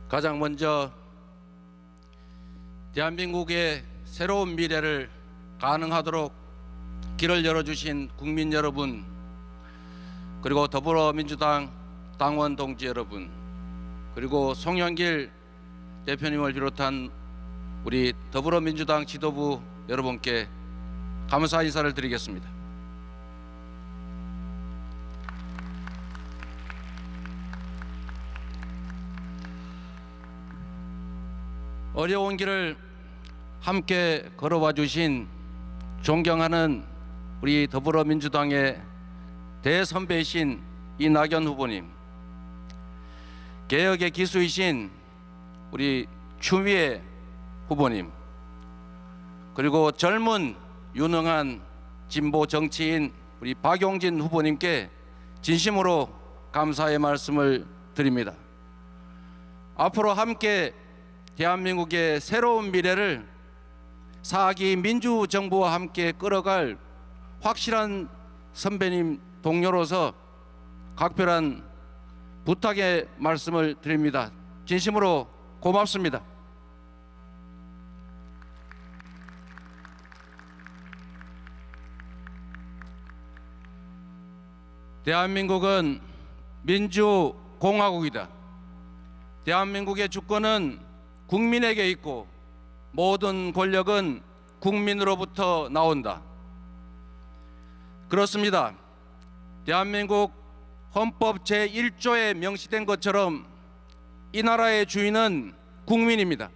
가장 먼저 대한민국의 새로운 미래를 가능하도록 길을 열어주신 국민 여러분, 그리고 더불어민주당 당원 동지 여러분, 그리고 송영길 대표님을 비롯한 우리 더불어민주당 지도부 여러분께 감사 인사를 드리겠습니다. 어려운 길을 함께 걸어와 주신 존경하는 우리 더불어민주당의 대선배이신 이낙연 후보님, 개혁의 기수이신 우리 추미애 후보님, 그리고 젊은 유능한 진보 정치인 우리 박용진 후보님께 진심으로 감사의 말씀을 드립니다. 앞으로 함께 대한민국의 새로운 미래를 4기 민주정부와 함께 끌어갈 확실한 선배님 동료로서 각별한 부탁의 말씀을 드립니다. 진심으로 고맙습니다. 대한민국은 민주공화국이다. 대한민국의 주권은 국민에게 있고 모든 권력은 국민으로부터 나온다. 그렇습니다. 대한민국 헌법 제1조에 명시된 것처럼 이 나라의 주인은 국민입니다.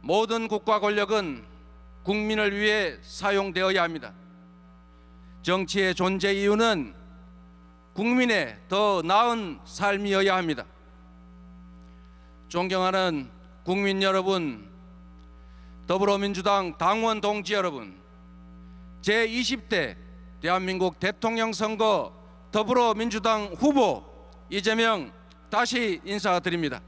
모든 국가 권력은 국민을 위해 사용되어야 합니다. 정치의 존재 이유는 국민의 더 나은 삶이어야 합니다. 존경하는 국민 여러분, 더불어민주당 당원 동지 여러분, 제20대 대한민국 대통령 선거 더불어민주당 후보 이재명 다시 인사드립니다.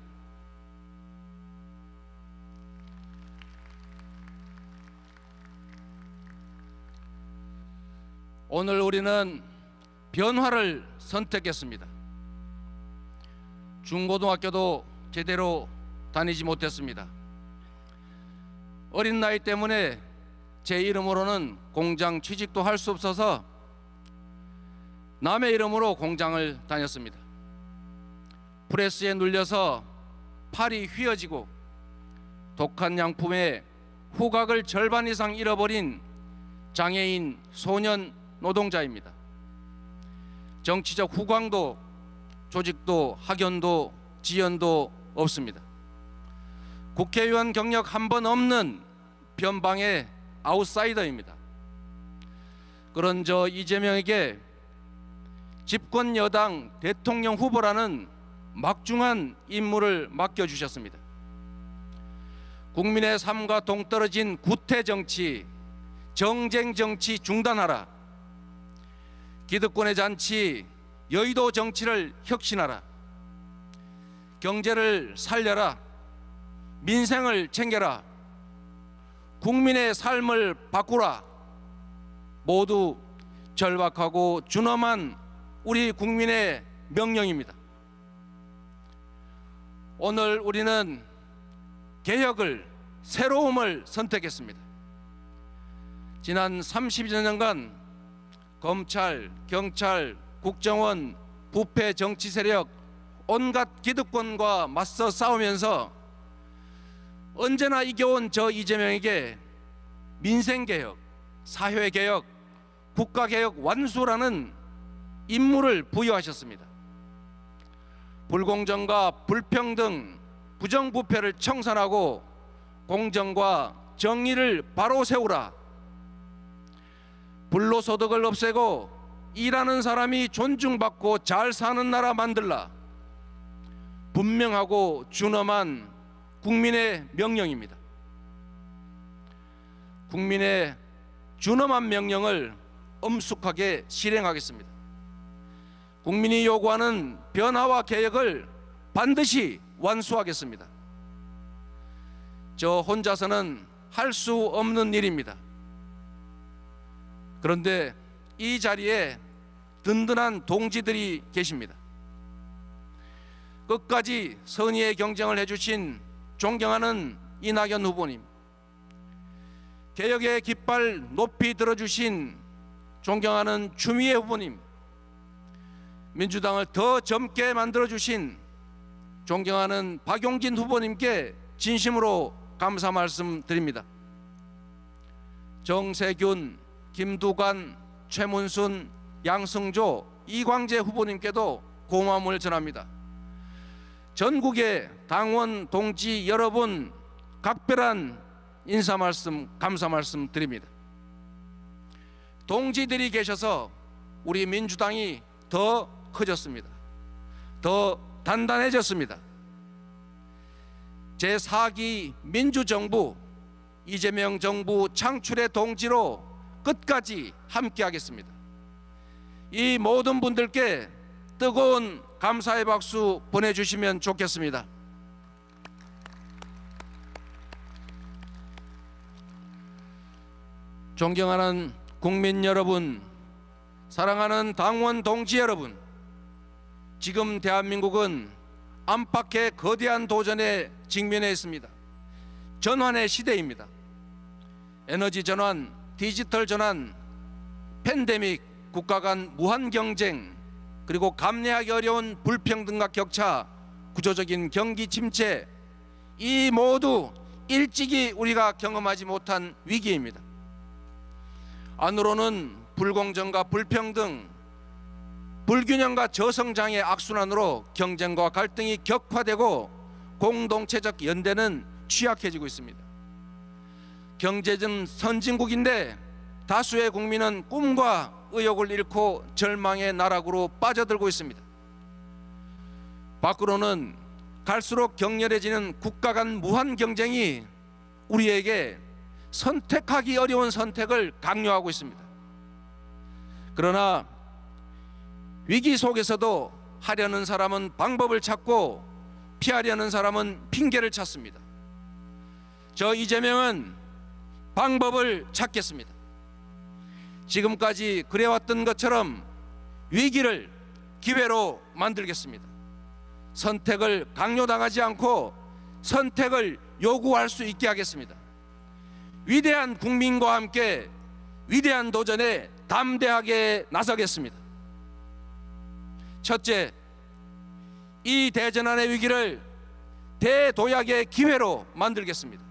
오늘 우리는 변화를 선택했습니다. 중고등학교도 제대로 다니지 못했습니다. 어린 나이 때문에 제 이름으로는 공장 취직도 할 수 없어서 남의 이름으로 공장을 다녔습니다. 프레스에 눌려서 팔이 휘어지고 독한 양품에 후각을 절반 이상 잃어버린 장애인 소년 노동자입니다. 정치적 후광도 조직도 학연도 지연도 없습니다. 국회의원 경력 한 번 없는 변방의 아웃사이더입니다. 그런 저 이재명에게 집권 여당 대통령 후보라는 막중한 임무를 맡겨주셨습니다. 국민의 삶과 동떨어진 구태 정치, 정쟁 정치 중단하라. 기득권의 잔치, 여의도 정치를 혁신하라. 경제를 살려라. 민생을 챙겨라. 국민의 삶을 바꾸라. 모두 절박하고 준엄한 우리 국민의 명령입니다. 오늘 우리는 개혁을, 새로움을 선택했습니다. 지난 30여 년간 검찰, 경찰, 국정원, 부패 정치 세력, 온갖 기득권과 맞서 싸우면서 언제나 이겨온 저 이재명에게 민생개혁, 사회개혁, 국가개혁 완수라는 임무를 부여하셨습니다. 불공정과 불평등, 부정부패를 청산하고 공정과 정의를 바로 세우라. 불로소득을 없애고 일하는 사람이 존중받고 잘 사는 나라 만들라. 분명하고 준엄한 국민의 명령입니다. 국민의 준엄한 명령을 엄숙하게 실행하겠습니다. 국민이 요구하는 변화와 개혁을 반드시 완수하겠습니다. 저 혼자서는 할 수 없는 일입니다. 그런데 이 자리에 든든한 동지들이 계십니다. 끝까지 선의의 경쟁을 해주신 존경하는 이낙연 후보님, 개혁의 깃발 높이 들어주신 존경하는 추미애 후보님, 민주당을 더 젊게 만들어주신 존경하는 박용진 후보님께 진심으로 감사 말씀드립니다. 정세균, 김두관, 최문순, 양승조, 이광재 후보님께도 고마움을 전합니다. 전국의 당원 동지 여러분, 각별한 인사 말씀, 감사 말씀 드립니다. 동지들이 계셔서 우리 민주당이 더 커졌습니다. 더 단단해졌습니다. 제4기 민주정부, 이재명 정부 창출의 동지로 끝까지 함께하겠습니다. 이 모든 분들께 뜨거운 감사의 박수 보내주시면 좋겠습니다. 존경하는 국민 여러분, 사랑하는 당원 동지 여러분, 지금 대한민국은 안팎의 거대한 도전에 직면해 있습니다. 전환의 시대입니다. 에너지 전환, 디지털 전환, 팬데믹, 국가 간 무한 경쟁, 그리고 감내하기 어려운 불평등과 격차, 구조적인 경기 침체, 이 모두 일찍이 우리가 경험하지 못한 위기입니다. 안으로는 불공정과 불평등, 불균형과 저성장의 악순환으로 경쟁과 갈등이 격화되고 공동체적 연대는 취약해지고 있습니다. 경제적 선진국인데 다수의 국민은 꿈과 의욕을 잃고 절망의 나락으로 빠져들고 있습니다. 밖으로는 갈수록 격렬해지는 국가 간 무한 경쟁이 우리에게 선택하기 어려운 선택을 강요하고 있습니다. 그러나 위기 속에서도 하려는 사람은 방법을 찾고 피하려는 사람은 핑계를 찾습니다. 저 이재명은 방법을 찾겠습니다. 지금까지 그래왔던 것처럼 위기를 기회로 만들겠습니다. 선택을 강요당하지 않고 선택을 요구할 수 있게 하겠습니다. 위대한 국민과 함께 위대한 도전에 담대하게 나서겠습니다. 첫째, 이 대전환의 위기를 대도약의 기회로 만들겠습니다.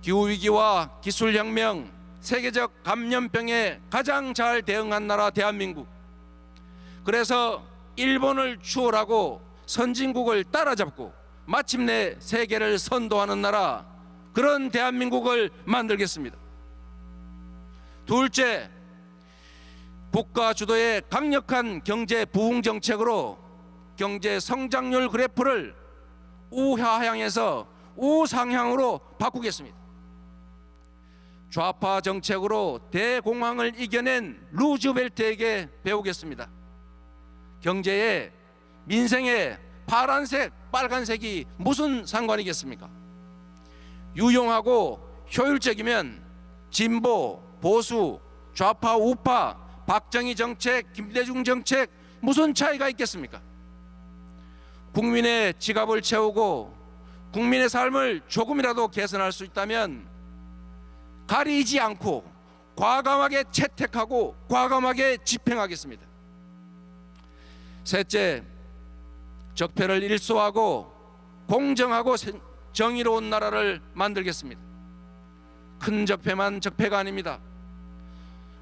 기후위기와 기술혁명, 세계적 감염병에 가장 잘 대응한 나라 대한민국. 그래서 일본을 추월하고 선진국을 따라잡고 마침내 세계를 선도하는 나라, 그런 대한민국을 만들겠습니다. 둘째, 국가 주도의 강력한 경제 부흥 정책으로 경제 성장률 그래프를 우하향에서 우상향으로 바꾸겠습니다. 좌파 정책으로 대공황을 이겨낸 루즈벨트에게 배우겠습니다. 경제에 민생에 파란색, 빨간색이 무슨 상관이겠습니까? 유용하고 효율적이면 진보, 보수, 좌파, 우파, 박정희 정책, 김대중 정책 무슨 차이가 있겠습니까? 국민의 지갑을 채우고 국민의 삶을 조금이라도 개선할 수 있다면 가리지 않고 과감하게 채택하고 과감하게 집행하겠습니다. 셋째, 적폐를 일소하고 공정하고 정의로운 나라를 만들겠습니다. 큰 적폐만 적폐가 아닙니다.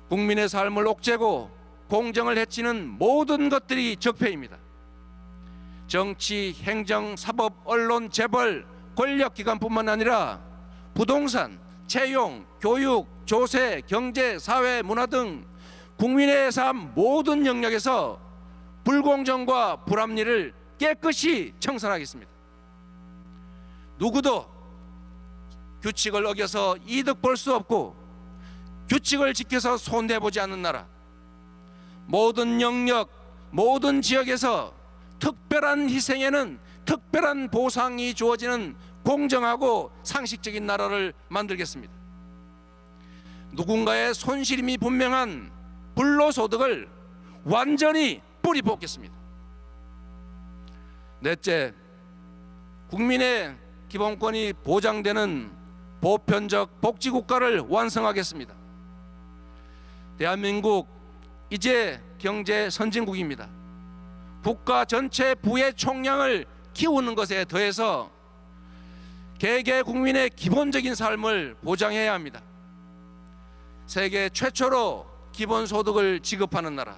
국민의 삶을 옥죄고 공정을 해치는 모든 것들이 적폐입니다. 정치, 행정, 사법, 언론, 재벌, 권력기관뿐만 아니라 부동산, 채용, 교육, 조세, 경제, 사회, 문화 등 국민의 삶 모든 영역에서 불공정과 불합리를 깨끗이 청산하겠습니다. 누구도 규칙을 어겨서 이득 볼 수 없고 규칙을 지켜서 손대보지 않는 나라, 모든 영역, 모든 지역에서 특별한 희생에는 특별한 보상이 주어지는 공정하고 상식적인 나라를 만들겠습니다. 누군가의 손실임이 분명한 불로소득을 완전히 뿌리 뽑겠습니다. 넷째, 국민의 기본권이 보장되는 보편적 복지국가를 완성하겠습니다. 대한민국 이제 경제 선진국입니다. 국가 전체 부의 총량을 키우는 것에 더해서 개개 국민의 기본적인 삶을 보장해야 합니다. 세계 최초로 기본소득을 지급하는 나라,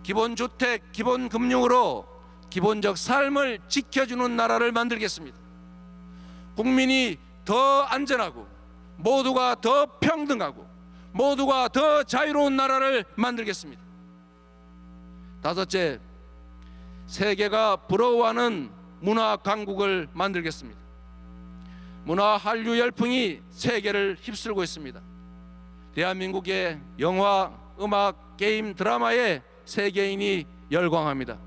기본주택, 기본금융으로 기본적 삶을 지켜주는 나라를 만들겠습니다. 국민이 더 안전하고 모두가 더 평등하고 모두가 더 자유로운 나라를 만들겠습니다. 다섯째, 세계가 부러워하는 문화 강국을 만들겠습니다. 문화 한류 열풍이 세계를 휩쓸고 있습니다. 대한민국의 영화, 음악, 게임, 드라마에 세계인이 열광합니다.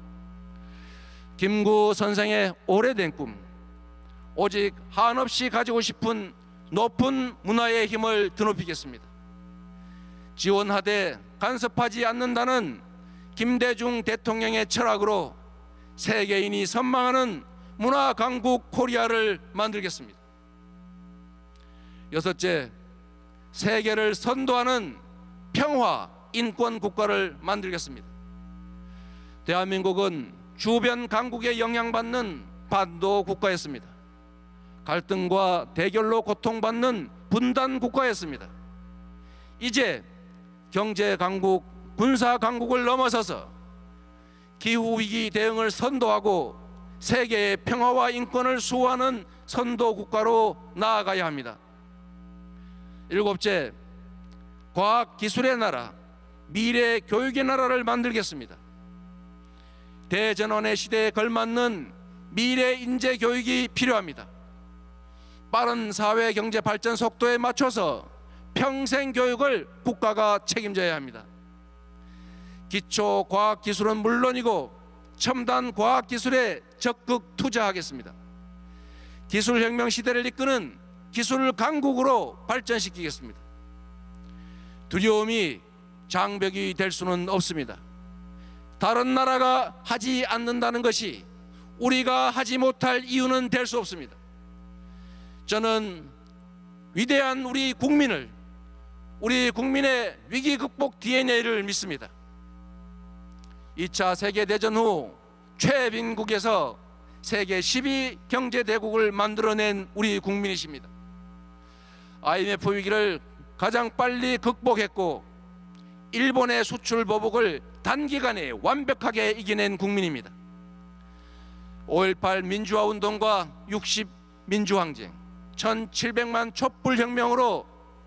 김구 선생의 오래된 꿈, 오직 한없이 가지고 싶은 높은 문화의 힘을 드높이겠습니다. 지원하되 간섭하지 않는다는 김대중 대통령의 철학으로 세계인이 선망하는 문화 강국 코리아를 만들겠습니다. 여섯째, 세계를 선도하는 평화 인권 국가를 만들겠습니다. 대한민국은 주변 강국에 영향받는 반도 국가였습니다. 갈등과 대결로 고통받는 분단 국가였습니다. 이제 경제 강국, 군사 강국을 넘어서서 기후위기 대응을 선도하고 세계의 평화와 인권을 수호하는 선도 국가로 나아가야 합니다. 일곱째, 과학기술의 나라, 미래 교육의 나라를 만들겠습니다. 대전환의 시대에 걸맞는 미래 인재 교육이 필요합니다. 빠른 사회 경제 발전 속도에 맞춰서 평생 교육을 국가가 책임져야 합니다. 기초 과학기술은 물론이고 첨단 과학기술에 적극 투자하겠습니다. 기술혁명 시대를 이끄는 기술 강국으로 발전시키겠습니다. 두려움이 장벽이 될 수는 없습니다. 다른 나라가 하지 않는다는 것이 우리가 하지 못할 이유는 될 수 없습니다. 저는 위대한 우리 국민을, 우리 국민의 위기 극복 DNA를 믿습니다. 2차 세계대전 후 최빈국에서 세계 10위 경제대국을 만들어낸 우리 국민이십니다. IMF 위기를 가장 빨리 극복했고 일본의 수출 보복을 단기간에 완벽하게 이겨낸 국민입니다. 5.18 민주화운동과 60 민주항쟁, 1700만 촛불혁명으로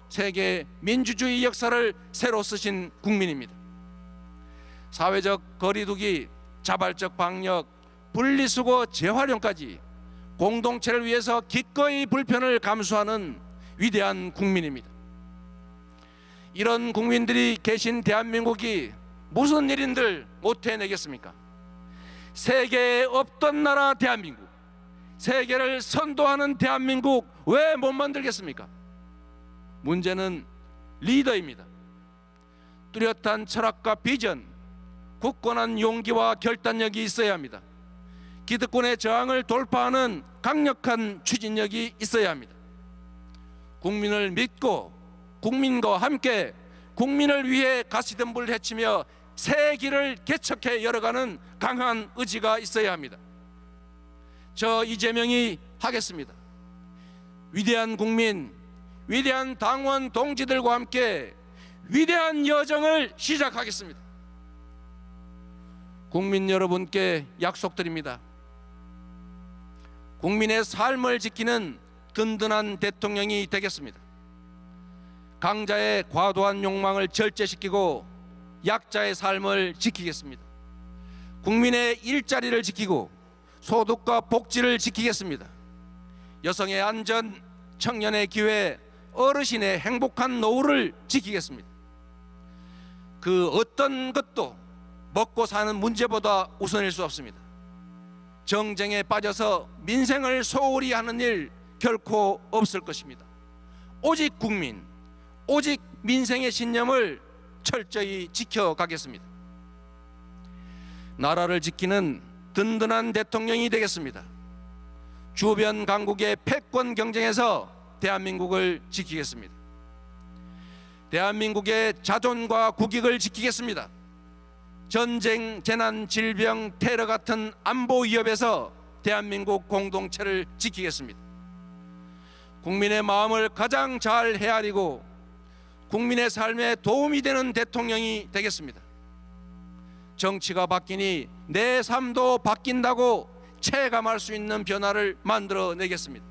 세계 민주주의 역사를 새로 쓰신 국민입니다. 사회적 거리두기, 자발적 방역, 분리수거 재활용까지 공동체를 위해서 기꺼이 불편을 감수하는 위대한 국민입니다. 이런 국민들이 계신 대한민국이 무슨 일인들 못 해내겠습니까? 세계에 없던 나라 대한민국, 세계를 선도하는 대한민국 왜 못 만들겠습니까? 문제는 리더입니다. 뚜렷한 철학과 비전, 굳건한 용기와 결단력이 있어야 합니다. 기득권의 저항을 돌파하는 강력한 추진력이 있어야 합니다. 국민을 믿고 국민과 함께 국민을 위해 가시덤불 헤치며 새 길을 개척해 열어가는 강한 의지가 있어야 합니다. 저 이재명이 하겠습니다. 위대한 국민, 위대한 당원 동지들과 함께 위대한 여정을 시작하겠습니다. 국민 여러분께 약속드립니다. 국민의 삶을 지키는 든든한 대통령이 되겠습니다. 강자의 과도한 욕망을 절제시키고 약자의 삶을 지키겠습니다. 국민의 일자리를 지키고 소득과 복지를 지키겠습니다. 여성의 안전, 청년의 기회, 어르신의 행복한 노후를 지키겠습니다. 그 어떤 것도 먹고 사는 문제보다 우선일 수 없습니다. 정쟁에 빠져서 민생을 소홀히 하는 일 결코 없을 것입니다. 오직 국민, 오직 민생의 신념을 철저히 지켜가겠습니다. 나라를 지키는 든든한 대통령이 되겠습니다. 주변 강국의 패권 경쟁에서 대한민국을 지키겠습니다. 대한민국의 자존과 국익을 지키겠습니다. 전쟁, 재난, 질병, 테러 같은 안보 위협에서 대한민국 공동체를 지키겠습니다. 국민의 마음을 가장 잘 헤아리고 국민의 삶에 도움이 되는 대통령이 되겠습니다. 정치가 바뀌니 내 삶도 바뀐다고 체감할 수 있는 변화를 만들어내겠습니다.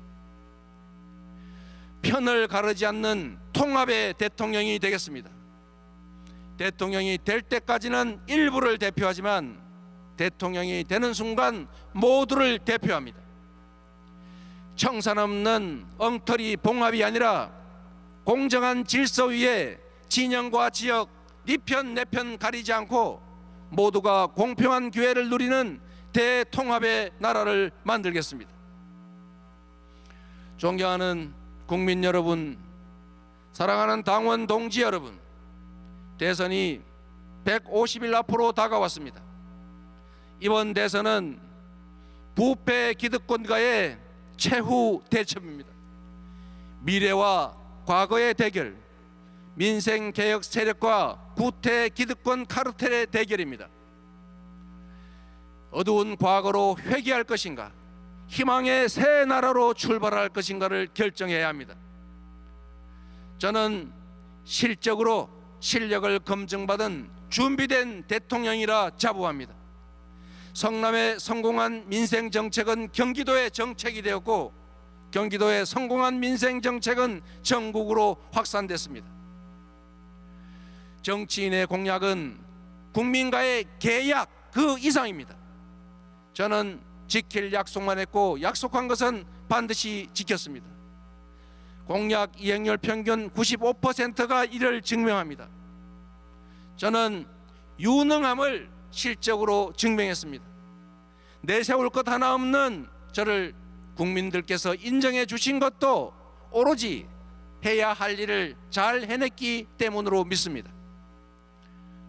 편을 가르지 않는 통합의 대통령이 되겠습니다. 대통령이 될 때까지는 일부를 대표하지만 대통령이 되는 순간 모두를 대표합니다. 청산 없는 엉터리 봉합이 아니라 공정한 질서 위에 진영과 지역, 네 편 내 편 가리지 않고 모두가 공평한 기회를 누리는 대통합의 나라를 만들겠습니다. 존경하는 국민 여러분, 사랑하는 당원 동지 여러분, 대선이 150일 앞으로 다가왔습니다. 이번 대선은 부패 기득권과의 최후 대첩입니다. 미래와 과거의 대결, 민생개혁 세력과 구태 기득권 카르텔의 대결입니다. 어두운 과거로 회귀할 것인가, 희망의 새 나라로 출발할 것인가를 결정해야 합니다. 저는 실적으로 실력을 검증받은 준비된 대통령이라 자부합니다. 성남의 성공한 민생정책은 경기도의 정책이 되었고 경기도의 성공한 민생정책은 전국으로 확산됐습니다. 정치인의 공약은 국민과의 계약 그 이상입니다. 저는 지킬 약속만 했고 약속한 것은 반드시 지켰습니다. 공약 이행률 평균 95%가 이를 증명합니다. 저는 유능함을 실적으로 증명했습니다. 내세울 것 하나 없는 저를 국민들께서 인정해 주신 것도 오로지 해야 할 일을 잘 해냈기 때문으로 믿습니다.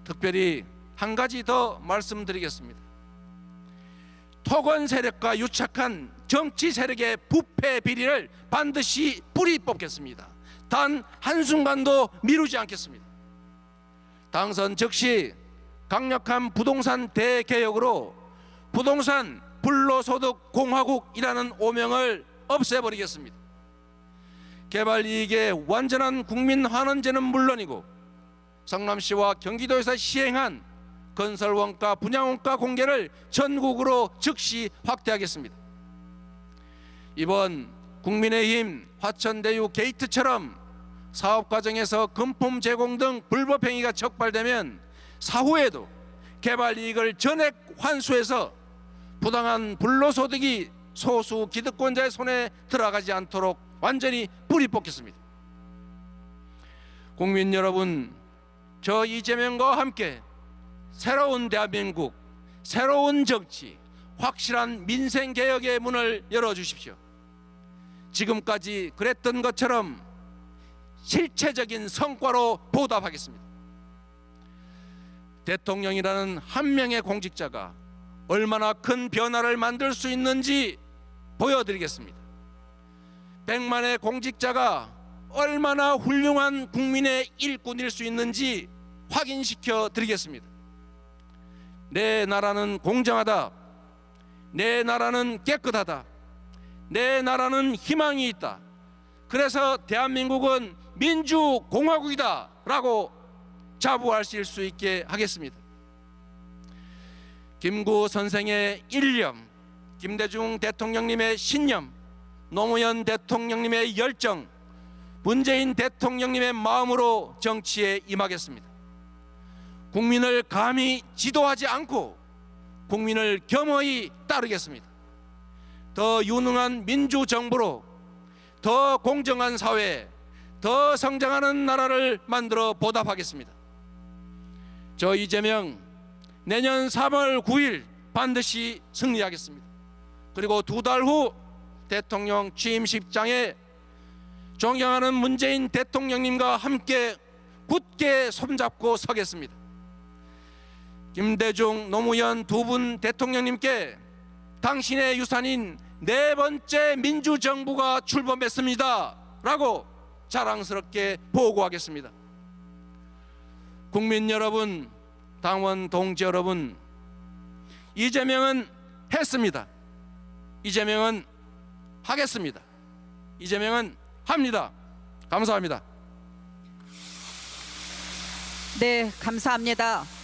특별히 한 가지 더 말씀드리겠습니다. 토건 세력과 유착한 정치 세력의 부패 비리를 반드시 뿌리 뽑겠습니다. 단 한순간도 미루지 않겠습니다. 당선 즉시 강력한 부동산 대개혁으로 부동산 불로소득 공화국이라는 오명을 없애버리겠습니다. 개발 이익의 완전한 국민 환원제는 물론이고 성남시와 경기도에서 시행한 건설 원가, 분양 원가 공개를 전국으로 즉시 확대하겠습니다. 이번 국민의힘 화천대유 게이트처럼 사업 과정에서 금품 제공 등 불법 행위가 적발되면 사후에도 개발 이익을 전액 환수해서 부당한 불로소득이 소수 기득권자의 손에 들어가지 않도록 완전히 뿌리 뽑겠습니다. 국민 여러분, 저 이재명과 함께 새로운 대한민국, 새로운 정치, 확실한 민생개혁의 문을 열어주십시오. 지금까지 그랬던 것처럼 실체적인 성과로 보답하겠습니다. 대통령이라는 한 명의 공직자가 얼마나 큰 변화를 만들 수 있는지 보여드리겠습니다. 100만의 공직자가 얼마나 훌륭한 국민의 일꾼일 수 있는지 확인시켜 드리겠습니다. 내 나라는 공정하다. 내 나라는 깨끗하다. 내 나라는 희망이 있다. 그래서 대한민국은 민주공화국이다 라고 자부하실 수 있게 하겠습니다. 김구 선생의 일념, 김대중 대통령님의 신념, 노무현 대통령님의 열정, 문재인 대통령님의 마음으로 정치에 임하겠습니다. 국민을 감히 지도하지 않고 국민을 겸허히 따르겠습니다. 더 유능한 민주정부로 더 공정한 사회, 더 성장하는 나라를 만들어 보답하겠습니다. 저 이재명 내년 3월 9일 반드시 승리하겠습니다. 그리고 2달 후 대통령 취임식장에 존경하는 문재인 대통령님과 함께 굳게 손잡고 서겠습니다. 김대중, 노무현 두 분 대통령님께 당신의 유산인 네 번째 민주정부가 출범했습니다 라고 자랑스럽게 보고하겠습니다. 국민 여러분, 당원 동지 여러분, 이재명은 했습니다. 이재명은 하겠습니다. 이재명은 합니다. 감사합니다. 네, 감사합니다.